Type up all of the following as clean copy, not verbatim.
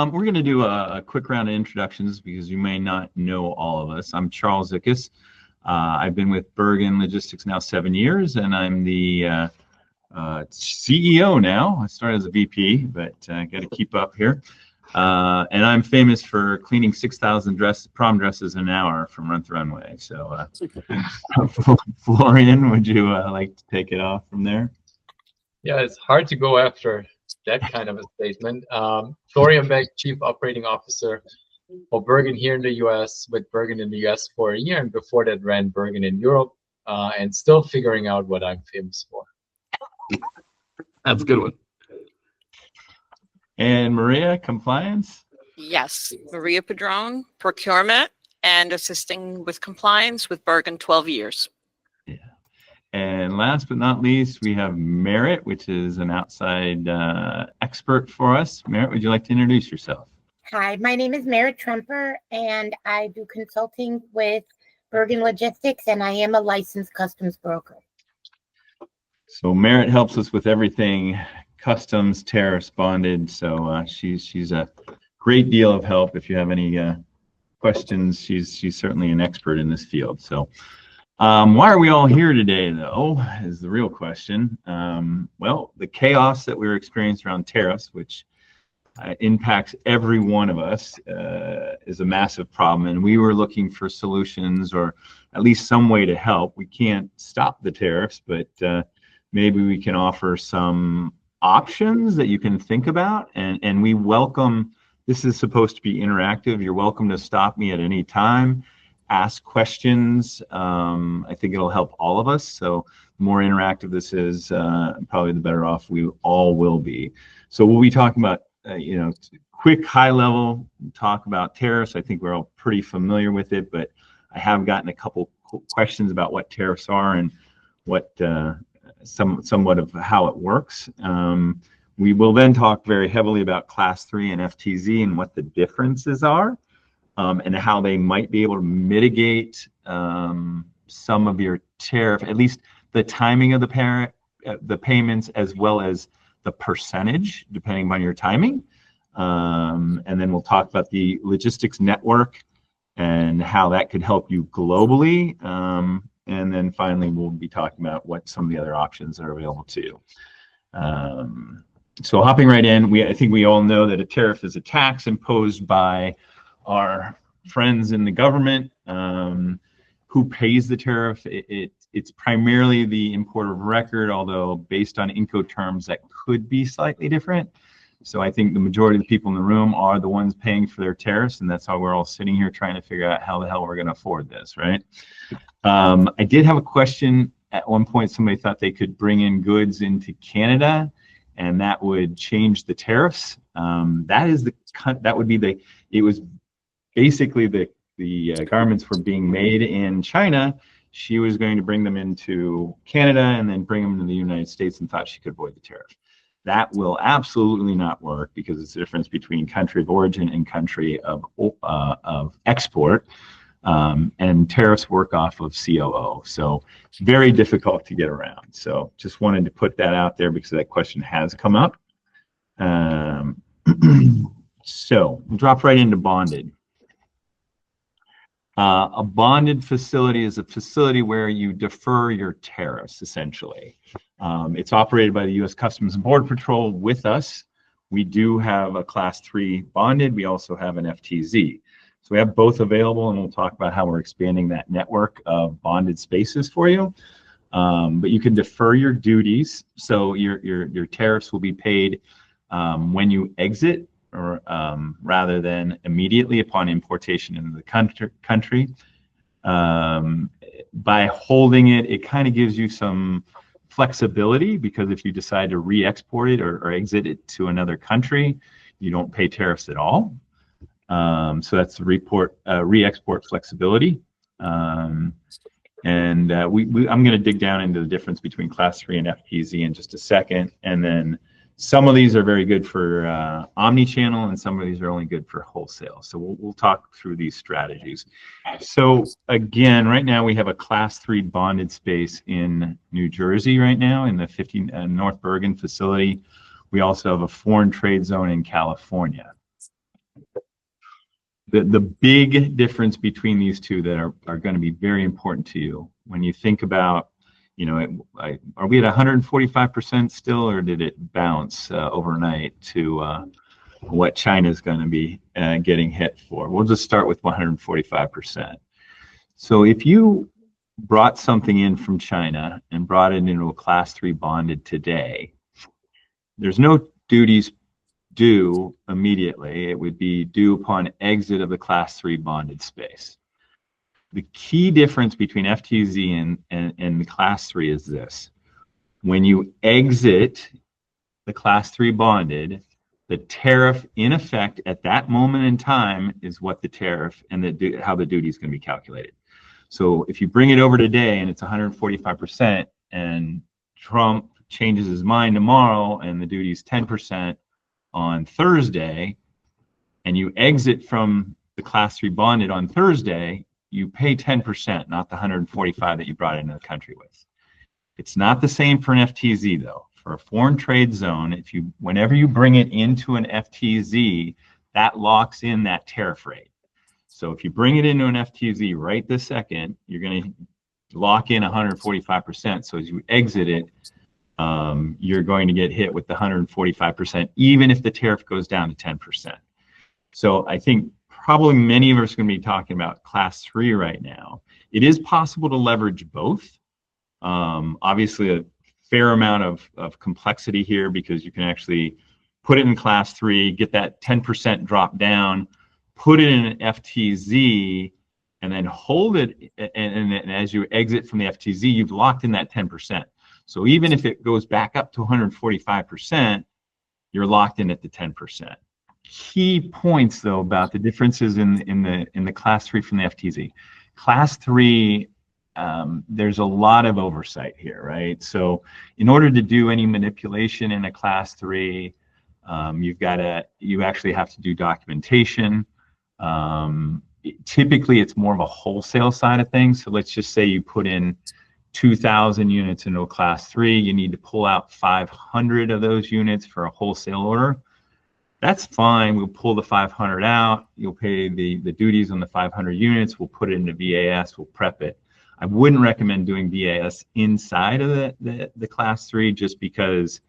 We're going to do a quick round of introductions because you may not know all of us. I'm Charles Zickus. I've been with Bergen Logistics now 7 years, and I'm the CEO now. I started as a VP, but got to keep up here. And I'm famous for cleaning 6,000 prom dresses an hour from Run the Runway. So, Florian, would you like to take it off from there? Yeah, it's hard to go after that kind of a statement. Florian Beck, Chief Operating Officer for Bergen here in the US, with Bergen in the US for a year, and before that ran Bergen in Europe, and still figuring out what I'm famous for. That's a good one. And Maria, compliance? Yes, Maria Padron, procurement and assisting with compliance with Bergen 12 years. Yeah. And last but not least, we have Merritt, which is an outside expert for us. Merritt, would you like to introduce yourself? Hi, my name is Merritt Trumper, and I do consulting with Bergen Logistics, and I am a licensed customs broker. So Merritt helps us with everything customs, tariffs, bonded. So she's a great deal of help. If you have any questions, she's certainly an expert in this field. So why are we all here today, though, is the real question. Well, the chaos that we're experiencing around tariffs, which impacts every one of us, is a massive problem. And we were looking for solutions, or at least some way to help. We can't stop the tariffs, but maybe we can offer some options that you can think about. And we welcome, this is supposed to be interactive. You're welcome to stop me at any time, ask questions. I think it'll help all of us. So the more interactive this is, probably the better off we all will be. So we'll be talking about, quick high level talk about tariffs. I think we're all pretty familiar with it, but I have gotten a couple questions about what tariffs are and what somewhat of how it works. We will then talk very heavily about Class 3 and FTZ and what the differences are, and how they might be able to mitigate some of your tariff, at least the timing of the payments, as well as the percentage, depending on your timing. And then we'll talk about the logistics network and how that could help you globally. And then finally, we'll be talking about what some of the other options are available to you. So hopping right in, I think we all know that a tariff is a tax imposed by our friends in the government. Who pays the tariff? It's primarily the importer of record, although based on Incoterms, that could be slightly different. So I think the majority of the people in the room are the ones paying for their tariffs, and that's how we're all sitting here trying to figure out how the hell we're going to afford this, right? I did have a question. At one point, somebody thought they could bring in goods into Canada, and that would change the tariffs. That would be it was basically the garments were being made in China. She was going to bring them into Canada and then bring them to the United States, and thought she could avoid the tariff. That will absolutely not work, because it's the difference between country of origin and country of export. And tariffs work off of COO. So it's very difficult to get around. So just wanted to put that out there because that question has come up. So we'll drop right into bonded. A bonded facility is a facility where you defer your tariffs, essentially. It's operated by the U.S. Customs and Border Patrol with us. We do have a Class 3 bonded. We also have an FTZ. So we have both available, and we'll talk about how we're expanding that network of bonded spaces for you. But you can defer your duties. So your tariffs will be paid when you exit, or rather than immediately upon importation into the country. By holding it, it kind of gives you some flexibility, because if you decide to re-export it or exit it to another country, you don't pay tariffs at all. So that's the re-export flexibility. I'm going to dig down into the difference between Class 3 and FTZ in just a second, and then some of these are very good for omni-channel, and some of these are only good for wholesale. So we'll talk through these strategies. So again, right now we have a Class 3 bonded space in New Jersey right now in the 50 North Bergen facility. We also have a foreign trade zone in California. The big difference between these two that are going to be very important to you when you think about, you know, are we at 145% still, or did it bounce overnight to what China is going to be getting hit for? We'll just start with 145%. So if you brought something in from China and brought it into a Class 3 bonded today, there's no duties due immediately. It would be due upon exit of the Class 3 bonded space. The key difference between FTZ and the Class 3 is this. When you exit the Class 3 bonded, the tariff in effect at that moment in time is what the tariff and how the duty is going to be calculated. So if you bring it over today and it's 145% and Trump changes his mind tomorrow and the duty is 10% on Thursday, and you exit from the Class 3 bonded on Thursday, you pay 10%, not the 145 that you brought into the country with. It's not the same for an FTZ though. For a foreign trade zone, whenever you bring it into an FTZ, that locks in that tariff rate. So if you bring it into an FTZ right this second, you're going to lock in 145%. So as you exit it, you're going to get hit with the 145%, even if the tariff goes down to 10%. So I think probably many of us are going to be talking about Class 3 right now. It is possible to leverage both. Obviously, a fair amount of complexity here because you can actually put it in Class 3, get that 10% drop down, put it in an FTZ, and then hold it. And as you exit from the FTZ, you've locked in that 10%. So even if it goes back up to 145%, you're locked in at the 10%. Key points though about the differences in the Class 3 from the FTZ. Class 3, there's a lot of oversight here, right? So in order to do any manipulation in a Class 3, you actually have to do documentation. Typically, it's more of a wholesale side of things. So let's just say you put in 2,000 units into a Class 3, you need to pull out 500 of those units for a wholesale order. That's fine. We'll pull the 500 out. You'll pay the duties on the 500 units. We'll put it into VAS. We'll prep it. I wouldn't recommend doing VAS inside of the Class 3 just because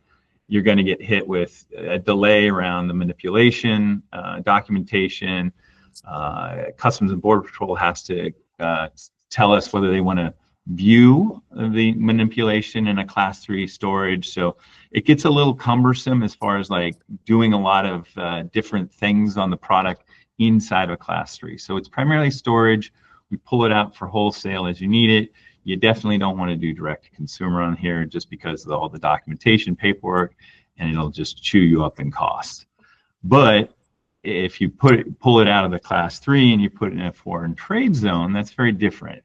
you're going to get hit with a delay around the manipulation, documentation. Customs and Border Patrol has to tell us whether they want to view the manipulation in a Class 3 storage. So it gets a little cumbersome as far as like doing a lot of different things on the product inside of a Class 3. So it's primarily storage. We pull it out for wholesale as you need it. You definitely don't want to do direct to consumer on here just because of all the documentation paperwork, and it'll just chew you up in cost. But if you pull it out of the Class 3 and you put it in a foreign trade zone, that's very different.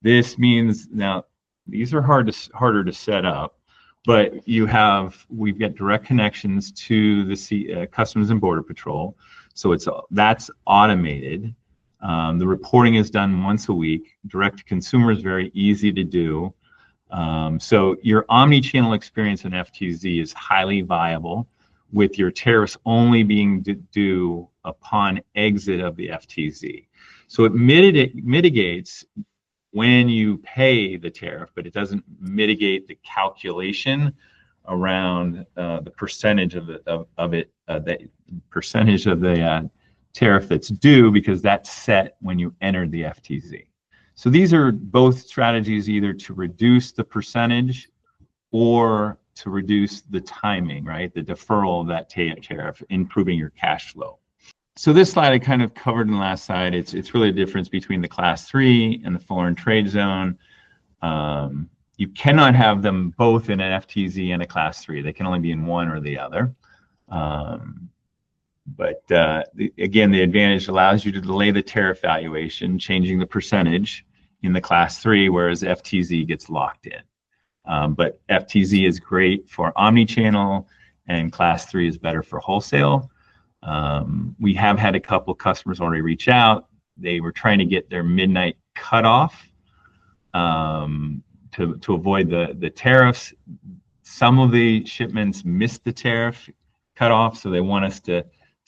This means now these are harder to set up, but we've got direct connections to the Customs and Border Patrol, so that's automated. The reporting is done once a week. Direct to consumer is very easy to do. So your omni-channel experience in FTZ is highly viable, with your tariffs only being due upon exit of the FTZ. So it mitigates when you pay the tariff, but it doesn't mitigate the calculation around the percentage of the percentage of the tariff that's due, because that's set when you enter the FTZ. So these are both strategies, either to reduce the percentage or to reduce the timing, right? The deferral of that tariff, improving your cash flow. So this slide I kind of covered in the last slide. It's really a difference between the Class 3 and the foreign trade zone. You cannot have them both in an FTZ and a Class 3. They can only be in one or the other. Again, the advantage allows you to delay the tariff valuation, changing the percentage in the Class 3, whereas FTZ gets locked in. But FTZ is great for omni-channel, and Class 3 is better for wholesale. We have had a couple customers already reach out. They were trying to get their midnight cutoff to avoid the tariffs. Some of the shipments missed the tariff cutoff, so they want us to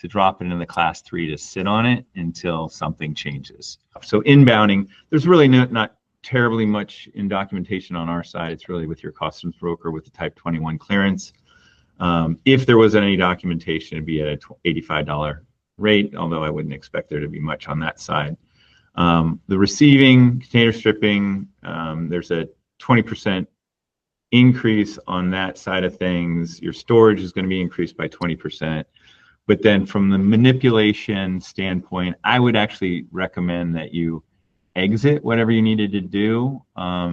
to drop it into the class 3 to sit on it until something changes. So inbounding, there's really not terribly much in documentation on our side. It's really with your customs broker with the type 21 clearance. If there was any documentation, it'd be at a $85 rate, although I wouldn't expect there to be much on that side. The receiving, container stripping, there's a 20% increase on that side of things. Your storage is going to be increased by 20%. But then from the manipulation standpoint, I would actually recommend that you exit whatever you needed to do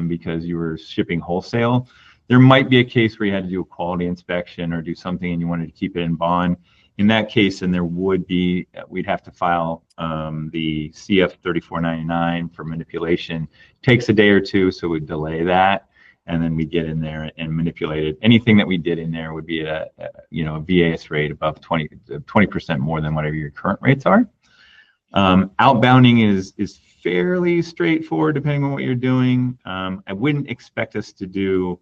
because you were shipping wholesale. There might be a case where you had to do a quality inspection or do something and you wanted to keep it in bond. In that case, then there would be, we'd have to file the CF 3499 for manipulation. It takes a day or two, so we'd delay that. And then we get in there and manipulate it. Anything that we did in there would be a VAS rate above 20% more than whatever your current rates are. Outbounding is fairly straightforward depending on what you're doing. I wouldn't expect us to do,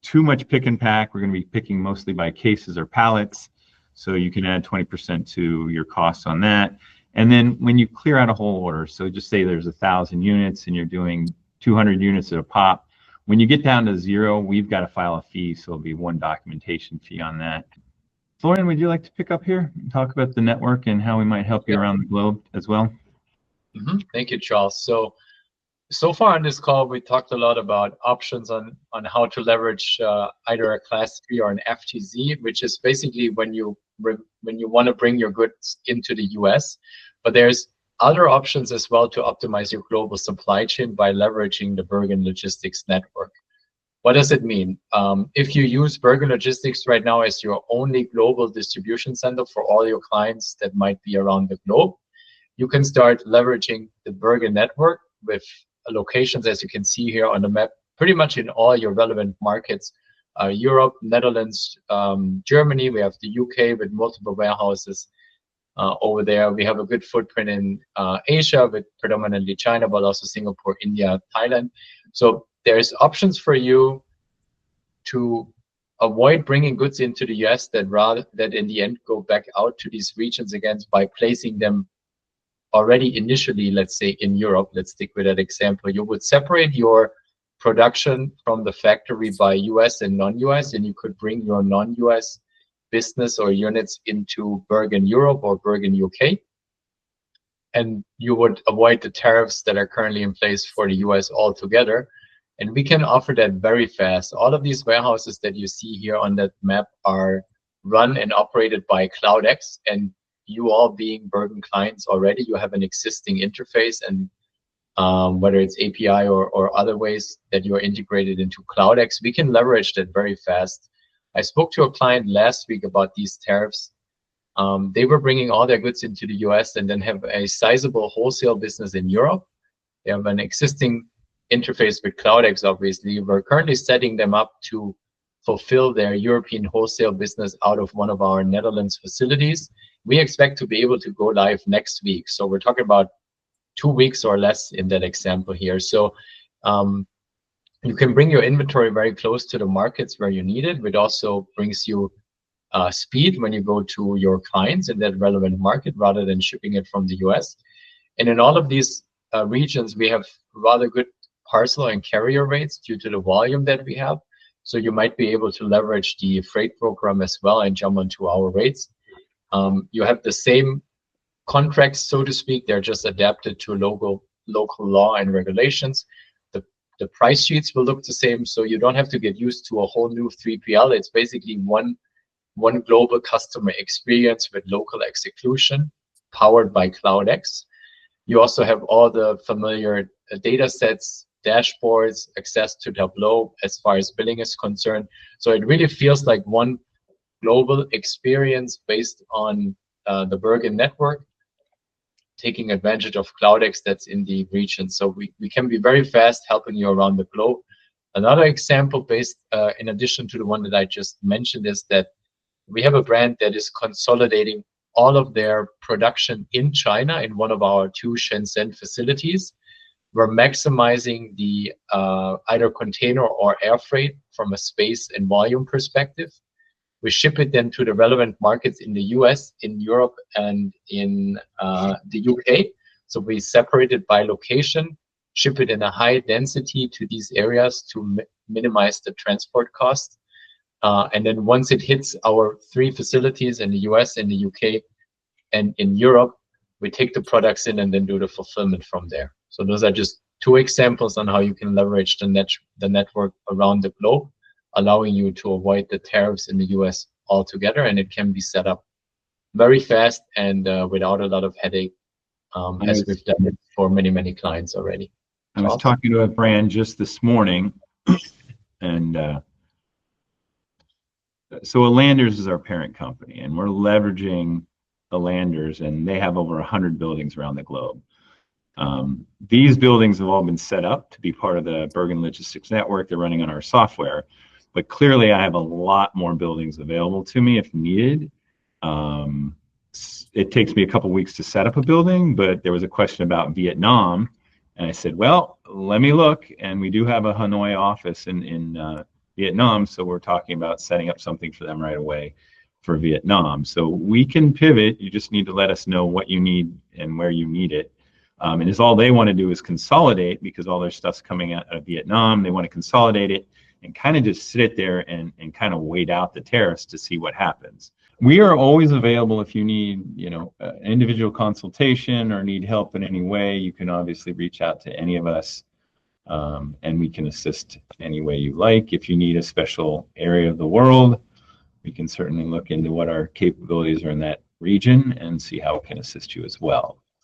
too much pick and pack. We're going to be picking mostly by cases or pallets. So you can add 20% to your costs on that. And then when you clear out a whole order, so just say there's 1,000 units and you're doing 200 units at a pop. When you get down to 0, we've got to file a fee, so it'll be one documentation fee on that. Florian, would you like to pick up here and talk about the network and how we might help you around the globe as well? Thank you, Charles. So far on this call, we talked a lot about options on how to leverage either a class 3 or an FTZ, which is basically when you want to bring your goods into the US. But there's other options as well to optimize your global supply chain by leveraging the Bergen Logistics network. What does it mean? If you use Bergen Logistics right now as your only global distribution center for all your clients that might be around the globe, you can start leveraging the Bergen network with locations, as you can see here on the map, pretty much in all your relevant markets, Europe, Netherlands, Germany. We have the UK with multiple warehouses. Over there, we have a good footprint in Asia with predominantly China, but also Singapore, India, Thailand. So there's options for you to avoid bringing goods into the US that in the end go back out to these regions again by placing them already initially, let's say in Europe. Let's stick with that example. You would separate your production from the factory by US and non-US, and you could bring your non-US business or units into Bergen Europe or Bergen UK, and you would avoid the tariffs that are currently in place for the US altogether. And we can offer that very fast. All of these warehouses that you see here on that map are run and operated by CloudX, and you all being Bergen clients already, you have an existing interface, and whether it's API or other ways that you're integrated into CloudX, we can leverage that very fast. I spoke to a client last week about these tariffs. They were bringing all their goods into the US and then have a sizable wholesale business in Europe. They have an existing interface with CloudX, obviously. We're currently setting them up to fulfill their European wholesale business out of one of our Netherlands facilities. We expect to be able to go live next week. So we're talking about 2 weeks or less in that example here. So you can bring your inventory very close to the markets where you need it, which also brings you speed when you go to your clients in that relevant market rather than shipping it from the US. And in all of these regions, we have rather good parcel and carrier rates due to the volume that we have. So you might be able to leverage the freight program as well and jump onto our rates. You have the same contracts, so to speak. They're just adapted to local law and regulations. The price sheets will look the same, so you don't have to get used to a whole new 3PL. It's basically one global customer experience with local execution powered by CloudX. You also have all the familiar data sets, dashboards, access to Tableau as far as billing is concerned. So it really feels like one global experience based on the Bergen network, taking advantage of CloudX that's in the region. So we can be very fast helping you around the globe. Another example based in addition to the one that I just mentioned is that we have a brand that is consolidating all of their production in China in one of our 2 Shenzhen facilities. We're maximizing the either container or air freight from a space and volume perspective. We ship it then to the relevant markets in the US, in Europe, and in the UK. So we separate it by location, ship it in a high density to these areas to minimize the transport costs. And then once it hits our 3 facilities in the US, in the UK, and in Europe, we take the products in and then do the fulfillment from there. So those are just 2 examples on how you can leverage the network around the globe, allowing you to avoid the tariffs in the US altogether. And it can be set up very fast and without a lot of headache, as we've done it for many, many clients already. I was talking to a brand just this morning, and so Landers is our parent company, and we're leveraging the Landers, and they have over 100 buildings around the globe. These buildings have all been set up to be part of the Bergen Logistics network. They're running on our software, but clearly I have a lot more buildings available to me if needed. It takes me a couple weeks to set up a building, but there was a question about Vietnam, and I said, well, let me look, and we do have a Hanoi office in Vietnam, so we're talking about setting up something for them right away for Vietnam. So we can pivot. You just need to let us know what you need and where you need it. And is all they want to do is consolidate, because all their stuff's coming out of Vietnam. They want to consolidate it and kind of just sit there and kind of wait out the tariffs to see what happens. We are always available if you need, individual consultation or need help in any way. You can obviously reach out to any of us, and we can assist any way you like. If you need a special area of the world, we can certainly look into what our capabilities are in that region and see how it can assist you as well.